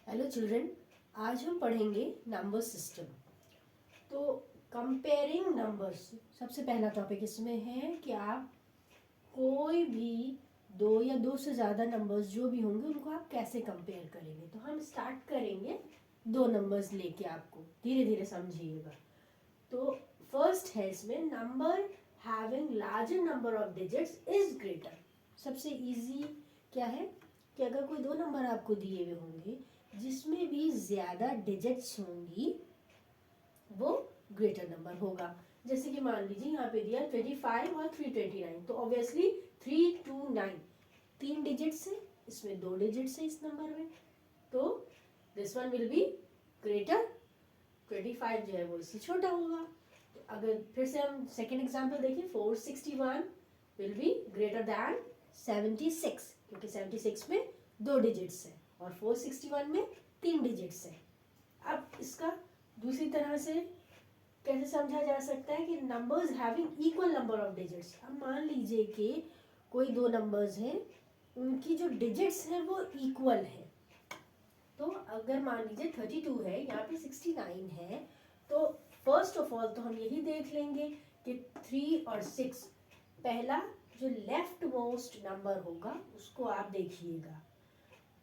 Hello children, आज हम पढ़ेंगे नंबर सिस्टम। तो कंपेयरिंग नंबर्स सबसे पहला टॉपिक इसमें है कि आप कोई भी दो या दो से ज़्यादा नंबर्स जो भी होंगे उनको आप कैसे कंपेयर करेंगे। तो हम स्टार्ट करेंगे दो नंबर्स लेके, आपको धीरे धीरे समझिएगा। तो फर्स्ट है इसमें number having larger number of digits is greater. सबसे इजी क्या है कि अगर कोई दो नंबर आपको दिए हुए होंगे जिसमें भी ज़्यादा डिजिट्स होंगी वो ग्रेटर नंबर होगा। जैसे कि मान लीजिए यहाँ पे दिया 25 और 329, तो ऑब्वियसली 329 तीन डिजिट्स है, इसमें दो डिजिट्स है इस नंबर में, तो this one will be greater. 25 जो है वो इससे छोटा होगा। तो अगर फिर से हम सेकेंड एग्जाम्पल देखें, 461 विल बी ग्रेटर दैन 76, क्योंकि 76 में दो डिजिट्स है और 461 में तीन डिजिट्स है। अब इसका दूसरी तरह से कैसे समझा जा सकता है कि numbers having equal number of digits. अब मान लीजिए कि कोई दो नंबर्स हैं, उनकी जो डिजिट्स हैं वो इक्वल है। तो अगर मान लीजिए 32 है, यहाँ पे 69 है, तो फर्स्ट ऑफ ऑल तो हम यही देख लेंगे कि 3 और 6, पहला जो लेफ्ट मोस्ट नंबर होगा उसको आप देखिएगा।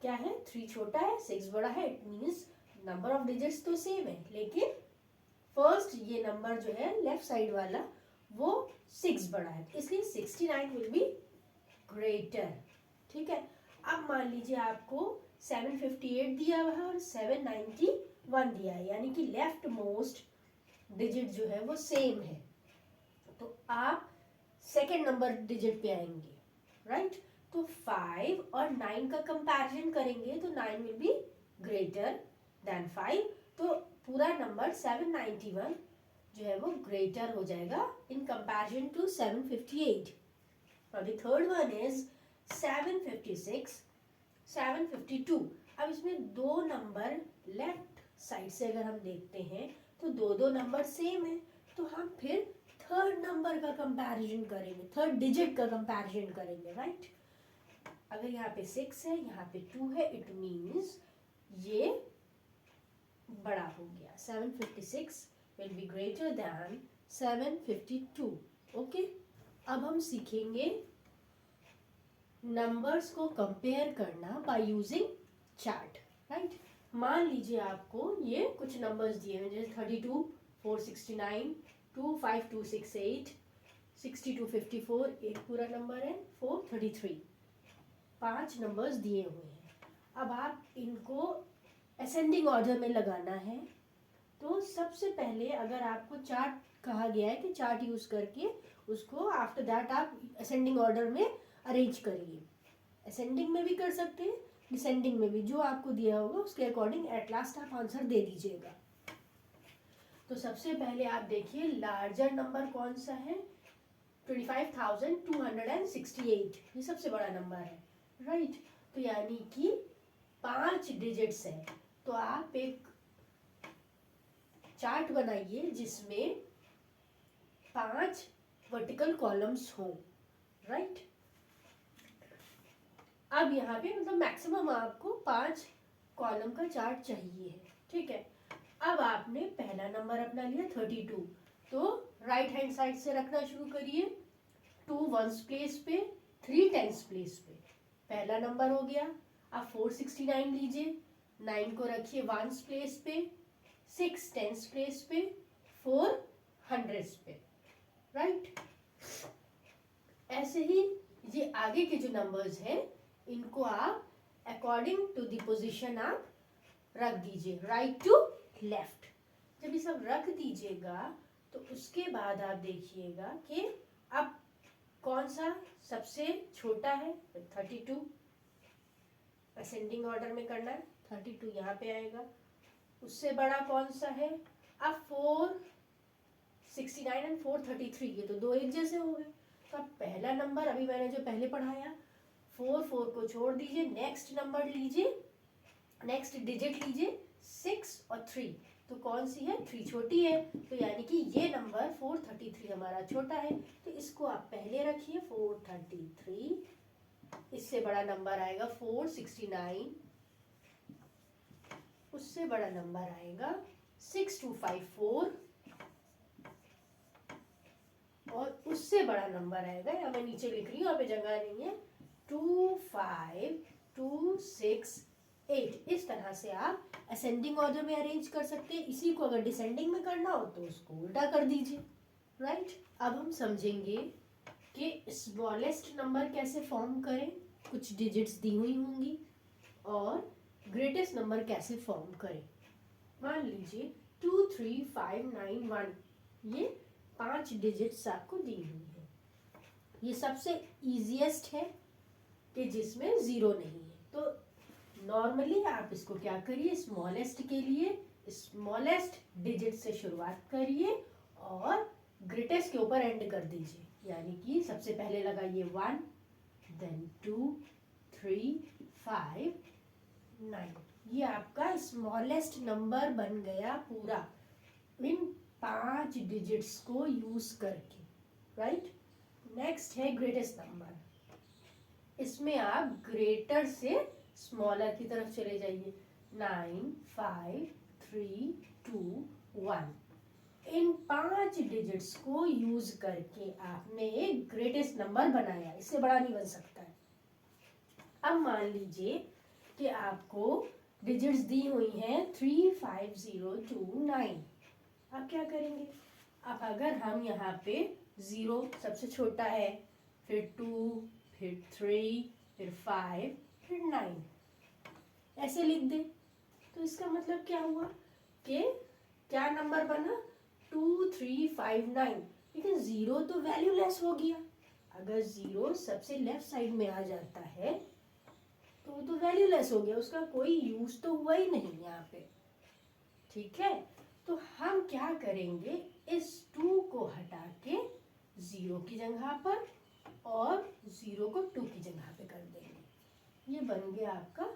क्या है, 3 छोटा है 6 बड़ा है, it means number of digits तो सेम है, लेकिन फर्स्ट ये नंबर जो है लेफ्ट साइड वाला वो 6 बड़ा है, इसलिए 69 विल बी ग्रेटर। ठीक है। अब मान लीजिए आपको 758 दिया हुआ है और 791 दिया है, यानी कि लेफ्ट मोस्ट डिजिट जो है वो सेम है, तो आप सेकेंड नंबर डिजिट पे आएंगे, राइट। तो 5 और 9 का कंपैरिजन करेंगे तो 9 विल बी ग्रेटर देन 5, तो पूरा नंबर 791 जो है वो ग्रेटर हो जाएगा in comparison to 758। Now the third one is 756, 752। अब इसमें दो नंबर लेफ्ट साइड से अगर हम देखते हैं तो दो दो नंबर सेम है, तो हम फिर थर्ड नंबर का कंपैरिजन करेंगे, थर्ड डिजिट का कंपैरिजन करेंगे, राइट। अगर यहाँ पे 6 है, यहाँ पे 2 है, इट मीन्स ये बड़ा हो गया, 756 will be greater than 752। Okay. अब हम सीखेंगे नंबर्स को कंपेयर करना बाय यूजिंग चार्ट, राइट। मान लीजिए आपको ये कुछ नंबर्स दिए हैं, जैसे 32, 469, 25268, 6254, एक पूरा नंबर है, 433, 5 नंबर्स दिए हुए हैं। अब आप इनको असेंडिंग ऑर्डर में लगाना है। तो सबसे पहले अगर आपको चार्ट कहा गया है कि चार्ट यूज करके उसको आफ्टर दैट आप असेंडिंग ऑर्डर में अरेंज करिए। असेंडिंग में भी कर सकते हैं, डिसेंडिंग में भी, जो आपको दिया होगा उसके अकॉर्डिंग एट लास्ट आप आंसर दे दीजिएगा। तो सबसे पहले आप देखिए लार्जर नंबर कौन सा है, 25,268, ये सबसे बड़ा नंबर है, राइट। तो यानी कि 5 डिजिट्स है, तो आप एक चार्ट बनाइए जिसमें 5 वर्टिकल कॉलम्स हो, राइट। अब यहाँ पे मतलब मैक्सिमम आपको 5 कॉलम का चार्ट चाहिए है, ठीक है। अब आपने पहला नंबर अपना लिया 32, तो राइट हैंड साइड से रखना शुरू करिए, 2 वंस प्लेस पे, 3 टेंस प्लेस पे, पहला नंबर हो गया। अब 469 लीजिए, 9 को रखिए वंस प्लेस पे, 6 टेंस प्लेस पे, 4 हंड्रेड्स पे, राइट। ऐसे ही ये आगे के जो नंबर्स हैं इनको आप अकॉर्डिंग टू द पोजीशन आप रख दीजिए, राइट टू लेफ्ट। जब ये सब रख दीजिएगा तो उसके बाद आप देखिएगा कि अब कौन सा सबसे छोटा है, 32 असेंडिंग ऑर्डर में करना है, 32 यहाँ पे आएगा। उससे बड़ा कौन सा है, अब 469 एंड 433, ये तो दो एक जैसे हो गए। तो अब पहला नंबर अभी मैंने जो पहले पढ़ाया, 4 को छोड़ दीजिए, नेक्स्ट नंबर लीजिए, नेक्स्ट डिजिट लीजिए 6 और 3, तो कौन सी है, 3 छोटी है, तो यानी कि ये नंबर 433 हमारा छोटा है, तो इसको आप पहले रखिए 433। इससे बड़ा नंबर आएगा 469, उससे बड़ा नंबर आएगा 6254 और उससे बड़ा नंबर आएगा, या मैं नीचे लिख रही हूँ, यहाँ पे जगह नहीं है, 25268। इस तरह से आप असेंडिंग ऑर्डर में अरेंज कर सकते हैं। इसी को अगर डिसेंडिंग में करना हो तो उसको उल्टा कर दीजिए, राइट। अब हम समझेंगे कि स्मॉलेस्ट नंबर कैसे फॉर्म करें, कुछ डिजिट्स दी हुई होंगी, और ग्रेटेस्ट नंबर कैसे फॉर्म करें। मान लीजिए 23591, ये 5 डिजिट्स आपको दी हुई है। ये सबसे इजीएस्ट है कि जिसमें जीरो नहीं है। तो नॉर्मली आप इसको क्या करिए, स्मॉलेस्ट के लिए स्मॉलेस्ट डिजिट से शुरुआत करिए और ग्रेटेस्ट के ऊपर एंड कर दीजिए। यानी कि सबसे पहले लगाइए 1, देन 2, 3, 5, 9। ये आपका स्मॉलेस्ट नंबर बन गया पूरा इन 5 डिजिट्स को यूज करके, राइट। नेक्स्ट है ग्रेटेस्ट नंबर। इसमें आप ग्रेटर से स्मॉलर की तरफ चले जाइए। 9, 5, 3, 2, 1। इन 5 डिजिट्स को यूज करके आपने एक ग्रेटेस्ट नंबर बनाया, इससे बड़ा नहीं बन सकता है। अब मान लीजिए कि आपको डिजिट्स दी हुई हैं 35029। अब क्या करेंगे, अब अगर हम यहाँ पे 0 सबसे छोटा है, फिर 2, फिर 3, फिर 5, फिर 9 ऐसे लिख दे, तो इसका मतलब क्या हुआ कि क्या नंबर बना 2359। लेकिन 0 तो वैल्यूलेस हो गया। अगर 0 सबसे लेफ्ट साइड में आ जाता है तो वो तो वैल्यूलेस हो गया, उसका कोई यूज तो हुआ ही नहीं यहाँ पे, ठीक है। तो हम क्या करेंगे, इस 2 को हटा के 0 की जगह पर और 0 को 2 की जगह पे कर देंगे। ये बन गया आपका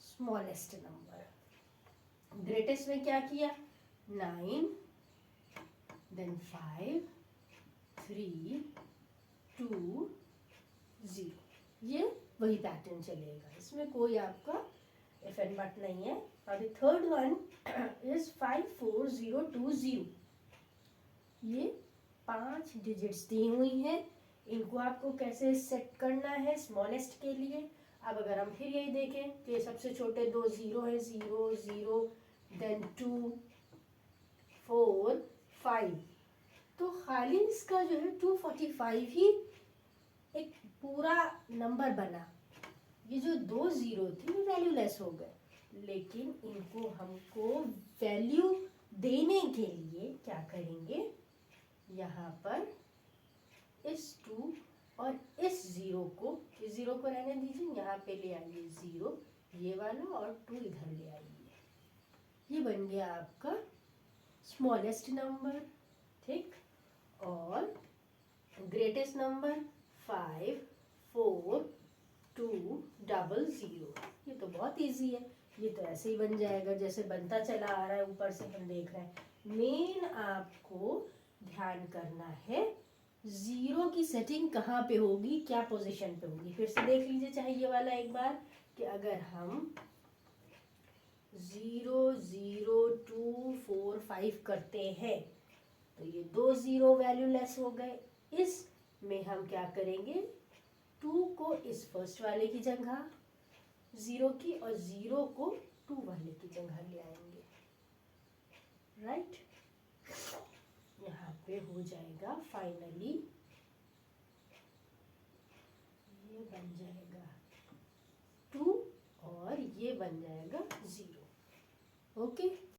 स्मॉलेस्ट नंबर। ग्रेटेस्ट में क्या किया, 9, देन 5, 3, 2, 0। ये वही पैटर्न चलेगा, इसमें कोई आपका इफ एंड बट नहीं है। और द थर्ड वन इज 54020। ये 5 डिजिट्स दी हुई हैं, इनको आपको कैसे सेट करना है स्मॉलेस्ट के लिए। अब अगर हम फिर यही देखें कि सबसे छोटे 2 0 है, 0 0, देन 2, 4, 5, तो खाली इसका जो है 245 ही एक पूरा नंबर बना। ये जो 2 0 थी ये वैल्यूलेस हो गए, लेकिन इनको हमको वैल्यू देने के लिए क्या करेंगे, यहाँ पर इस 2 और इस 0 को, इस 0 को रहने दीजिए, यहाँ पे ले आइए 0 ये वाला और 2 इधर ले आइए। ये बन गया आपका स्मॉलेस्ट नंबर, ठीक। और ग्रेटेस्ट नंबर 54200। ये तो बहुत इजी है, ये तो ऐसे ही बन जाएगा जैसे बनता चला आ रहा है, ऊपर से हम देख रहे हैं। मेन आपको ध्यान करना है 0 की सेटिंग कहाँ पे होगी, क्या पोजीशन पे होगी। फिर से देख लीजिए चाहे ये वाला एक बार, कि अगर हम 0 0 2 4 5 करते हैं तो ये 2 0 वैल्यूलेस हो गए। इस में हम क्या करेंगे, 2 को इस फर्स्ट वाले की जगह 0 की और 0 को 2 वाले की जगह ले आएंगे, राइट। यहाँ पे हो जाएगा फाइनली, ये बन जाएगा 2 और ये बन जाएगा 0, ओके।